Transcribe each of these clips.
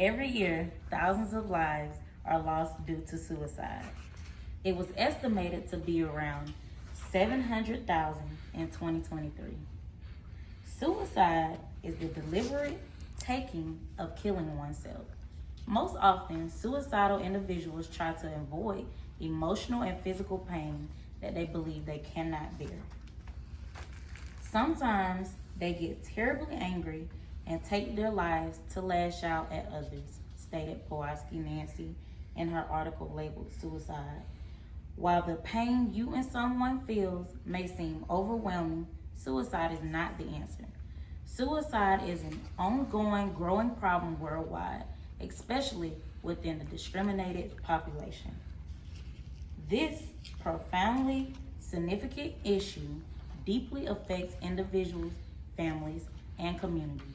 Every year, thousands of lives are lost due to suicide. It was estimated to be around 700,000 in 2023. Suicide is the deliberate taking of killing oneself. Most often, suicidal individuals try to avoid emotional and physical pain that they believe they cannot bear. Sometimes they get terribly angry and take their lives to lash out at others, stated Persuasive Nancy in her article labeled Suicide. While the pain you and someone feels may seem overwhelming, suicide is not the answer. Suicide is an ongoing, growing problem worldwide, especially within the discriminated population. This profoundly significant issue deeply affects individuals, families, and communities.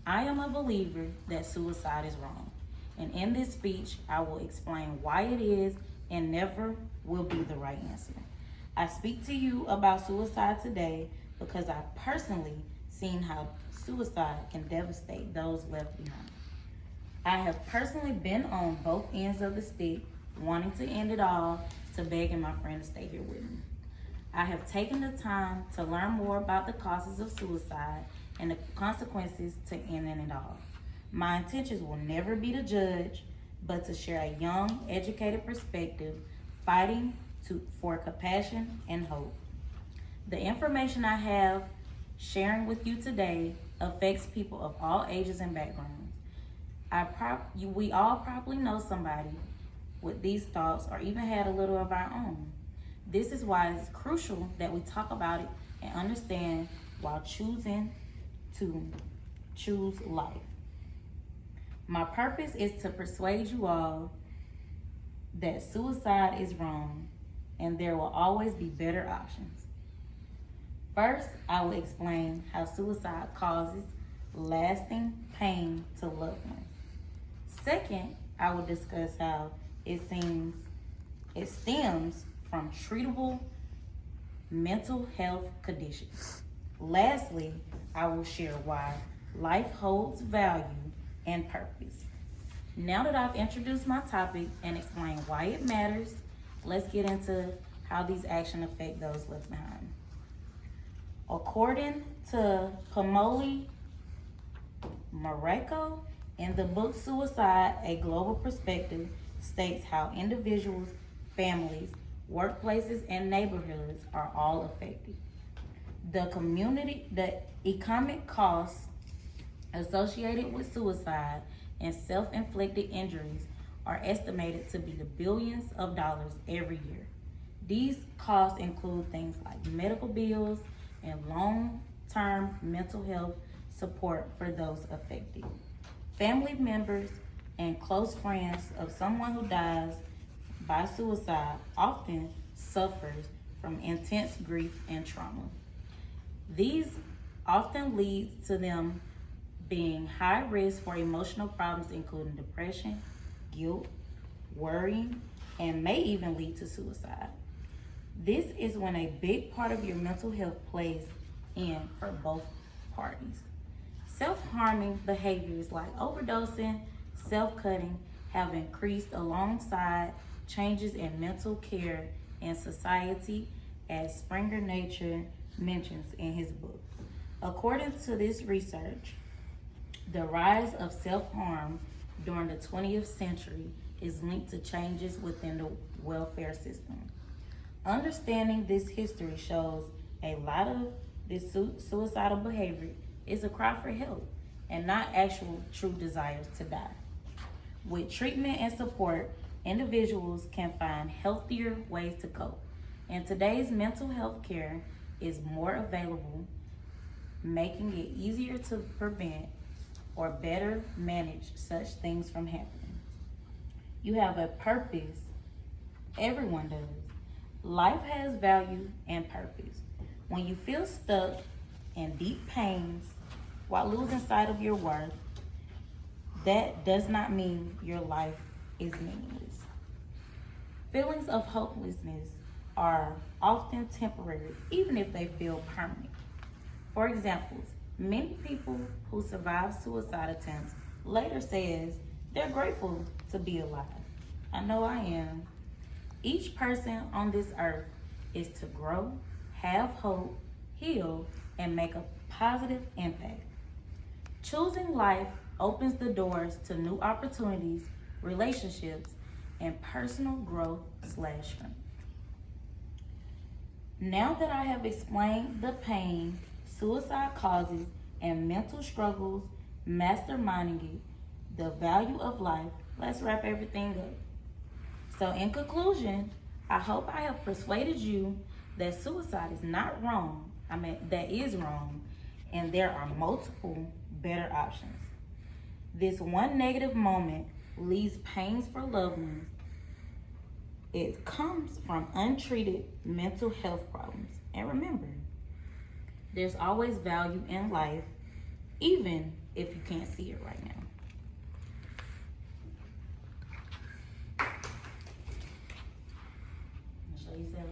I am a believer that suicide is wrong, and in this speech, I will explain why it is and never will be the right answer. I speak to you about suicide today because I personally seen how suicide can devastate those left behind. I have personally been on both ends of the stick, wanting to end it all to begging my friend to stay here with me. I have taken the time to learn more about the causes of suicide and the consequences to ending it all. My intentions will never be to judge, but to share a young, educated perspective, fighting for compassion and hope. The information I have sharing with you today affects people of all ages and backgrounds. We all probably know somebody with these thoughts or even had a little of our own. This is why it's crucial that we talk about it and understand while choosing to choose life. My purpose is to persuade you all that suicide is wrong and there will always be better options. First, I will explain how suicide causes lasting pain to loved ones. Second, I will discuss how it stems from treatable mental health conditions. Lastly, I will share why life holds value and purpose. Now that I've introduced my topic and explained why it matters, let's get into how these actions affect those left behind. According to Pamela Mareko, in the book Suicide, A Global Perspective, states how individuals, families, workplaces, and neighborhoods are all affected. The economic costs associated with suicide and self-inflicted injuries are estimated to be the billions of dollars every year. These costs include things like medical bills and long-term mental health support for those affected. Family members and close friends of someone who dies by suicide often suffers from intense grief and trauma. These often lead to them being high risk for emotional problems including depression, guilt, worrying, and may even lead to suicide. This is when a big part of your mental health plays in for both parties. Self-harming behaviors like overdosing, self-cutting have increased alongside changes in mental care in society, as Springer Nature mentions in his book. According to this research, the rise of self-harm during the 20th century is linked to changes within the welfare system. Understanding this history shows a lot of this suicidal behavior is a cry for help and not actual true desires to die. With treatment and support, individuals can find healthier ways to cope. And today's mental health care is more available, making it easier to prevent or better manage such things from happening. You have a purpose. Everyone does. Life has value and purpose. When you feel stuck in deep pains while losing sight of your worth, that does not mean your life is meaningless. Feelings of hopelessness are often temporary, even if they feel permanent. For example, many people who survive suicide attempts later says They're grateful to be alive. I know I am. Each person on this earth is to grow, have hope, heal, and make a positive impact. Choosing life opens the doors to new opportunities, relationships, and personal growth / strength. Now that I have explained the pain suicide causes and mental struggles masterminding it, the value of life, let's wrap everything up. So, in conclusion, I hope I have persuaded you that suicide is not wrong. That is wrong, and there are multiple better options. This one negative moment leaves pains for loved ones. It comes from untreated mental health problems. And remember, there's always value in life, even if you can't see it right now. I'll show you 7